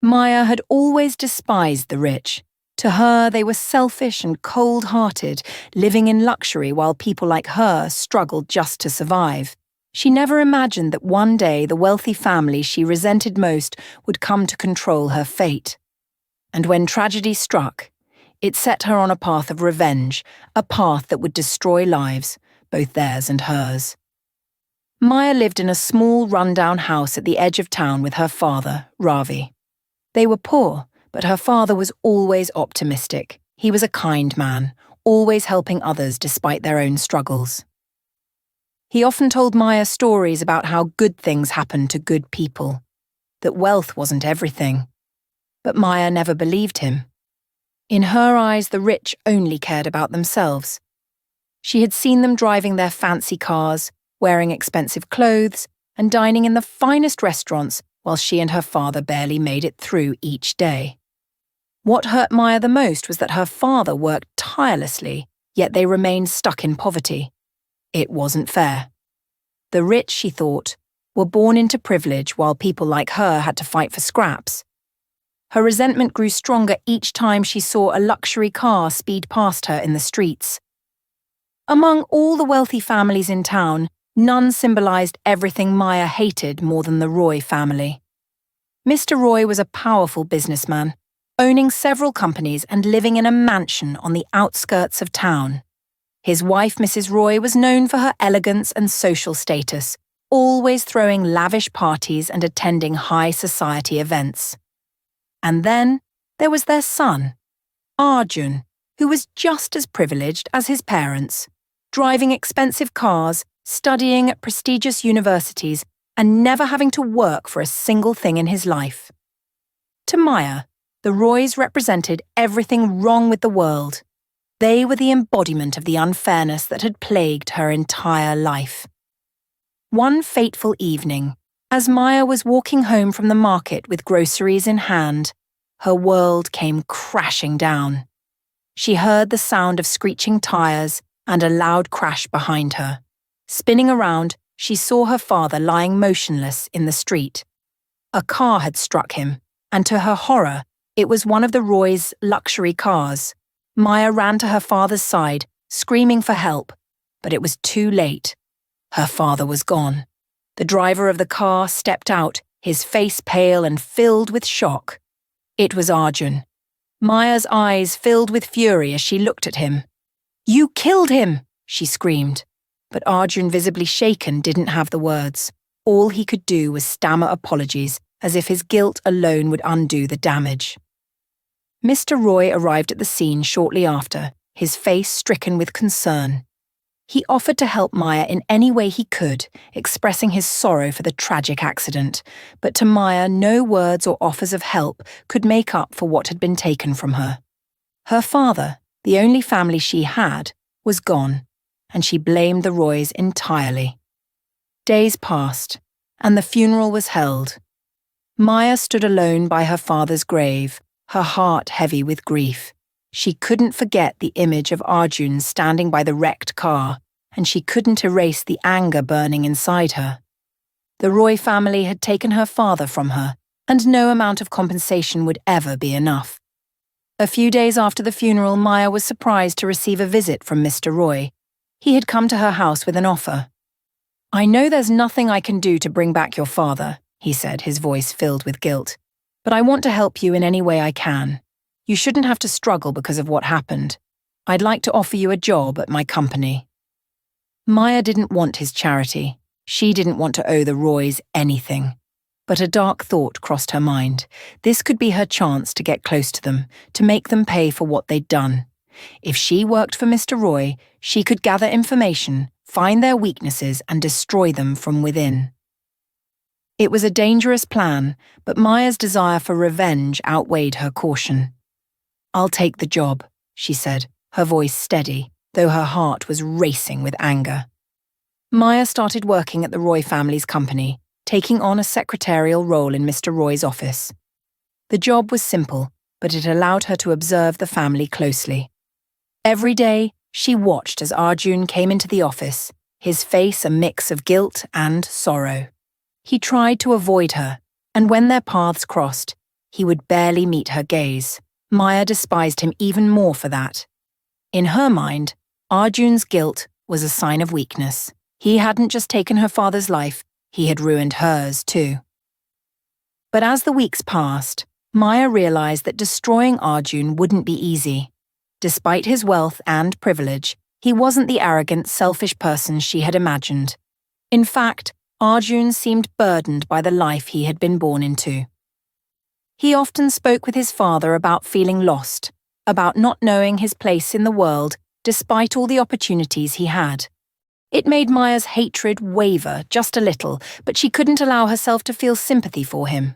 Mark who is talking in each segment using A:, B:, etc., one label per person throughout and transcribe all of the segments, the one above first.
A: Maya had always despised the rich. To her, they were selfish and cold-hearted, living in luxury while people like her struggled just to survive. She never imagined that one day the wealthy family she resented most would come to control her fate. And when tragedy struck, it set her on a path of revenge, a path that would destroy lives, both theirs and hers. Maya lived in a small, run-down house at the edge of town with her father, Ravi. They were poor, but her father was always optimistic. He was a kind man, always helping others despite their own struggles. He often told Maya stories about how good things happened to good people, that wealth wasn't everything. But Maya never believed him. In her eyes, the rich only cared about themselves. She had seen them driving their fancy cars, wearing expensive clothes, and dining in the finest restaurants while she and her father barely made it through each day. What hurt Maya the most was that her father worked tirelessly, yet they remained stuck in poverty. It wasn't fair. The rich, she thought, were born into privilege while people like her had to fight for scraps. Her resentment grew stronger each time she saw a luxury car speed past her in the streets. Among all the wealthy families in town, none symbolized everything Maya hated more than the Roy family. Mr. Roy was a powerful businessman, owning several companies and living in a mansion on the outskirts of town. His wife, Mrs. Roy, was known for her elegance and social status, always throwing lavish parties and attending high society events. And then there was their son, Arjun, who was just as privileged as his parents, driving expensive cars, studying at prestigious universities, and never having to work for a single thing in his life. To Maya, the Roys represented everything wrong with the world. They were the embodiment of the unfairness that had plagued her entire life. One fateful evening, as Maya was walking home from the market with groceries in hand, her world came crashing down. She heard the sound of screeching tires and a loud crash behind her. Spinning around, she saw her father lying motionless in the street. A car had struck him, and to her horror, it was one of the Roys' luxury cars. Maya ran to her father's side, screaming for help, but it was too late. Her father was gone. The driver of the car stepped out, his face pale and filled with shock. It was Arjun. Maya's eyes filled with fury as she looked at him. "You killed him!" she screamed. But Arjun, visibly shaken, didn't have the words. All he could do was stammer apologies, as if his guilt alone would undo the damage. Mr. Roy arrived at the scene shortly after, his face stricken with concern. He offered to help Maya in any way he could, expressing his sorrow for the tragic accident, but to Maya no words or offers of help could make up for what had been taken from her. Her father, the only family she had, was gone, and she blamed the Roys entirely. Days passed, and the funeral was held. Maya stood alone by her father's grave, her heart heavy with grief. She couldn't forget the image of Arjun standing by the wrecked car, and she couldn't erase the anger burning inside her. The Roy family had taken her father from her, and no amount of compensation would ever be enough. A few days after the funeral, Maya was surprised to receive a visit from Mr. Roy. He had come to her house with an offer. "I know there's nothing I can do to bring back your father," he said, his voice filled with guilt, "but I want to help you in any way I can. You shouldn't have to struggle because of what happened. I'd like to offer you a job at my company." Maya didn't want his charity. She didn't want to owe the Roys anything. But a dark thought crossed her mind. This could be her chance to get close to them, to make them pay for what they'd done. If she worked for Mr. Roy, she could gather information, find their weaknesses, and destroy them from within. It was a dangerous plan, but Maya's desire for revenge outweighed her caution. "I'll take the job," she said, her voice steady, though her heart was racing with anger. Maya started working at the Roy family's company, taking on a secretarial role in Mr. Roy's office. The job was simple, but it allowed her to observe the family closely. Every day, she watched as Arjun came into the office, his face a mix of guilt and sorrow. He tried to avoid her, and when their paths crossed, He would barely meet her gaze. Maya despised him even more for that. In her mind, Arjun's guilt was a sign of weakness. He hadn't just taken her father's life, he had ruined hers too. But as the weeks passed, Maya realized that destroying Arjun wouldn't be easy. Despite his wealth and privilege, he wasn't the arrogant, selfish person she had imagined. In fact, Arjun seemed burdened by the life he had been born into. He often spoke with his father about feeling lost, about not knowing his place in the world despite all the opportunities he had. It made Maya's hatred waver just a little, but she couldn't allow herself to feel sympathy for him.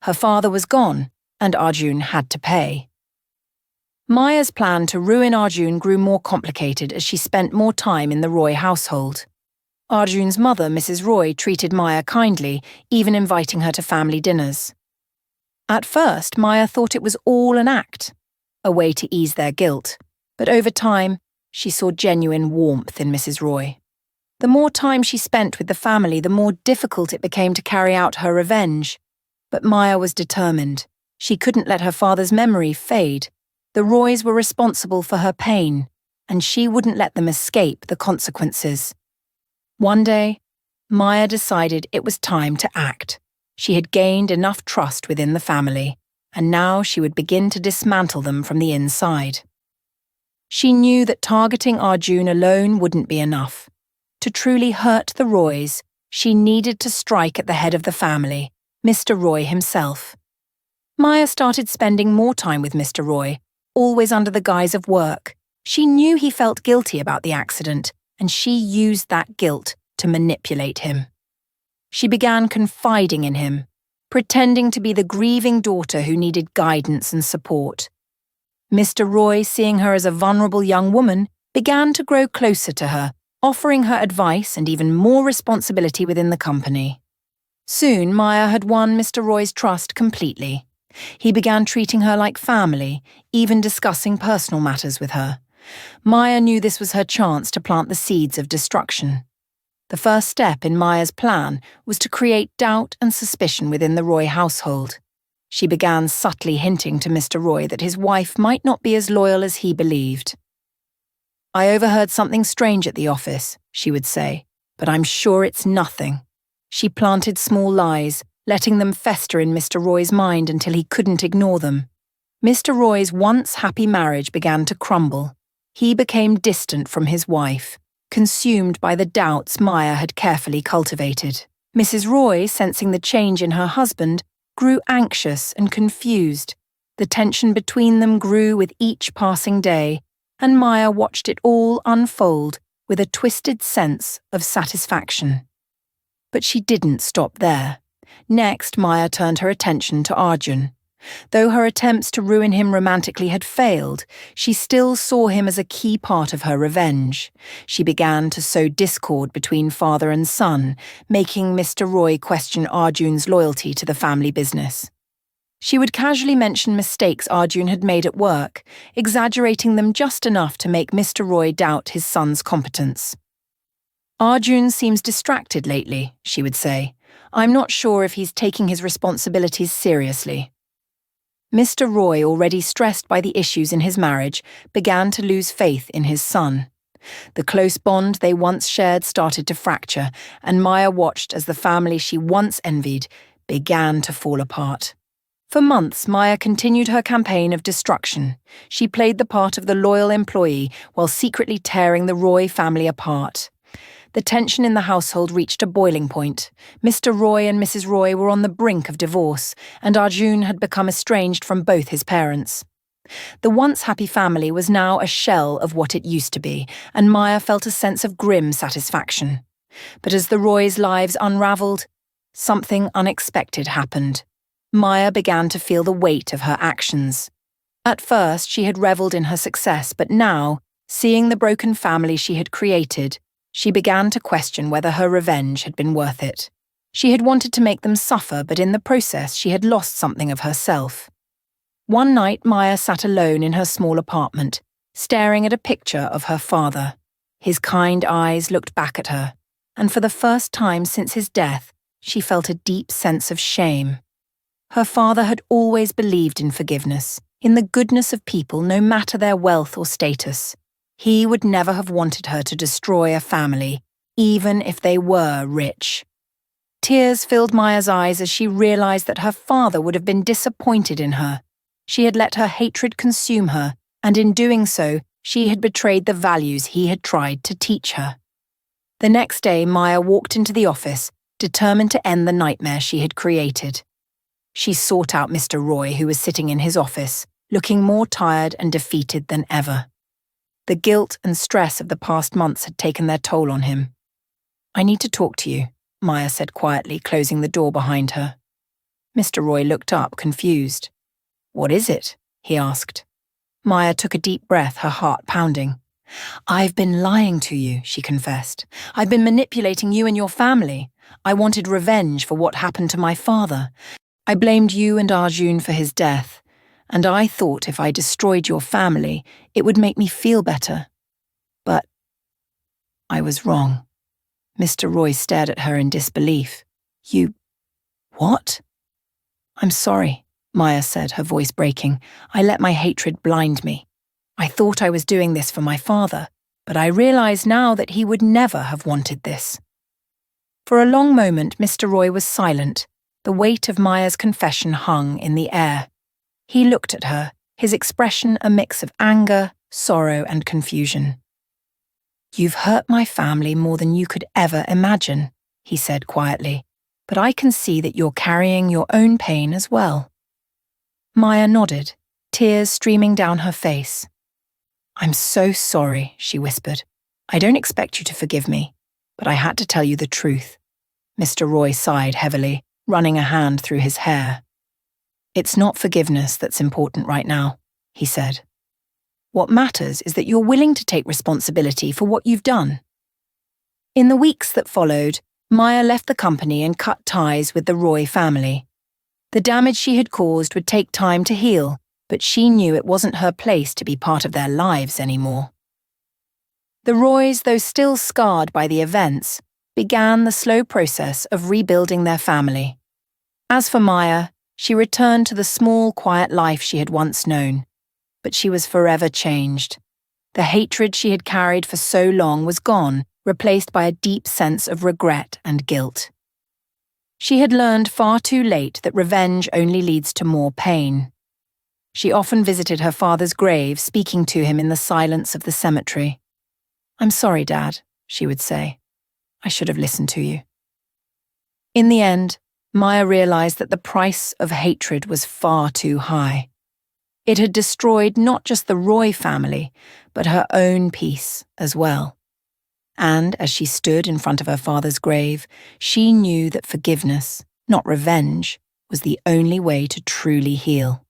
A: Her father was gone, and Arjun had to pay. Maya's plan to ruin Arjun grew more complicated as she spent more time in the Roy household. Arjun's mother, Mrs. Roy, treated Maya kindly, even inviting her to family dinners. At first, Maya thought it was all an act, a way to ease their guilt, but over time, she saw genuine warmth in Mrs. Roy. The more time she spent with the family, the more difficult it became to carry out her revenge. But Maya was determined. She couldn't let her father's memory fade. The Roys were responsible for her pain, and she wouldn't let them escape the consequences. One day, Maya decided it was time to act. She had gained enough trust within the family, and now she would begin to dismantle them from the inside. She knew that targeting Arjun alone wouldn't be enough. To truly hurt the Roys, she needed to strike at the head of the family, Mr. Roy himself. Maya started spending more time with Mr. Roy, always under the guise of work. She knew he felt guilty about the accident, and she used that guilt to manipulate him. She began confiding in him, pretending to be the grieving daughter who needed guidance and support. Mr. Roy, seeing her as a vulnerable young woman, began to grow closer to her, offering her advice and even more responsibility within the company. Soon, Maya had won Mr. Roy's trust completely. He began treating her like family, even discussing personal matters with her. Maya knew this was her chance to plant the seeds of destruction. The first step in Maya's plan was to create doubt and suspicion within the Roy household. She began subtly hinting to Mr. Roy that his wife might not be as loyal as he believed. "I overheard something strange at the office," she would say, "but I'm sure it's nothing." She planted small lies, letting them fester in Mr. Roy's mind until he couldn't ignore them. Mr. Roy's once happy marriage began to crumble. He became distant from his wife, consumed by the doubts Maya had carefully cultivated. Mrs. Roy, sensing the change in her husband, grew anxious and confused. The tension between them grew with each passing day, and Maya watched it all unfold with a twisted sense of satisfaction. But she didn't stop there. Next, Maya turned her attention to Arjun. Though her attempts to ruin him romantically had failed, she still saw him as a key part of her revenge. She began to sow discord between father and son, making Mr. Roy question Arjun's loyalty to the family business. She would casually mention mistakes Arjun had made at work, exaggerating them just enough to make Mr. Roy doubt his son's competence. "Arjun seems distracted lately," she would say. "I'm not sure if he's taking his responsibilities seriously." Mr. Roy, already stressed by the issues in his marriage, began to lose faith in his son. The close bond they once shared started to fracture, and Maya watched as the family she once envied began to fall apart. For months, Maya continued her campaign of destruction. She played the part of the loyal employee while secretly tearing the Roy family apart. The tension in the household reached a boiling point. Mr. Roy and Mrs. Roy were on the brink of divorce, and Arjun had become estranged from both his parents. The once happy family was now a shell of what it used to be, and Maya felt a sense of grim satisfaction. But as the Roys' lives unravelled, something unexpected happened. Maya began to feel the weight of her actions. At first, she had revelled in her success, but now, seeing the broken family she had created, she began to question whether her revenge had been worth it. She had wanted to make them suffer, but in the process she had lost something of herself. One night, Maya sat alone in her small apartment, staring at a picture of her father. His kind eyes looked back at her, and for the first time since his death, she felt a deep sense of shame. Her father had always believed in forgiveness, in the goodness of people no matter their wealth or status. He would never have wanted her to destroy a family, even if they were rich. Tears filled Maya's eyes as she realized that her father would have been disappointed in her. She had let her hatred consume her, and in doing so, she had betrayed the values he had tried to teach her. The next day, Maya walked into the office, determined to end the nightmare she had created. She sought out Mr. Roy, who was sitting in his office, looking more tired and defeated than ever. The guilt and stress of the past months had taken their toll on him. "I need to talk to you," Maya said quietly, closing the door behind her. Mr. Roy looked up, confused. "What is it?" he asked. Maya took a deep breath, her heart pounding. "I've been lying to you," she confessed. "I've been manipulating you and your family. I wanted revenge for what happened to my father. I blamed you and Arjun for his death, and I thought if I destroyed your family, it would make me feel better. But I was wrong." Mr. Roy stared at her in disbelief. "You... what?" "I'm sorry," Maya said, her voice breaking. "I let my hatred blind me. I thought I was doing this for my father, but I realize now that he would never have wanted this." For a long moment, Mr. Roy was silent. The weight of Maya's confession hung in the air. He looked at her, his expression a mix of anger, sorrow, and confusion. "You've hurt my family more than you could ever imagine," he said quietly, "but I can see that you're carrying your own pain as well." Maya nodded, tears streaming down her face. "I'm so sorry," she whispered. "I don't expect you to forgive me, but I had to tell you the truth." Mr. Roy sighed heavily, running a hand through his hair. "It's not forgiveness that's important right now," he said. "What matters is that you're willing to take responsibility for what you've done." In the weeks that followed, Maya left the company and cut ties with the Roy family. The damage she had caused would take time to heal, but she knew it wasn't her place to be part of their lives anymore. The Roys, though still scarred by the events, began the slow process of rebuilding their family. As for Maya, she returned to the small, quiet life she had once known. But she was forever changed. The hatred she had carried for so long was gone, replaced by a deep sense of regret and guilt. She had learned far too late that revenge only leads to more pain. She often visited her father's grave, speaking to him in the silence of the cemetery. "I'm sorry, Dad," she would say. "I should have listened to you." In the end, Maya realized that the price of hatred was far too high. It had destroyed not just the Roy family, but her own peace as well. And as she stood in front of her father's grave, she knew that forgiveness, not revenge, was the only way to truly heal.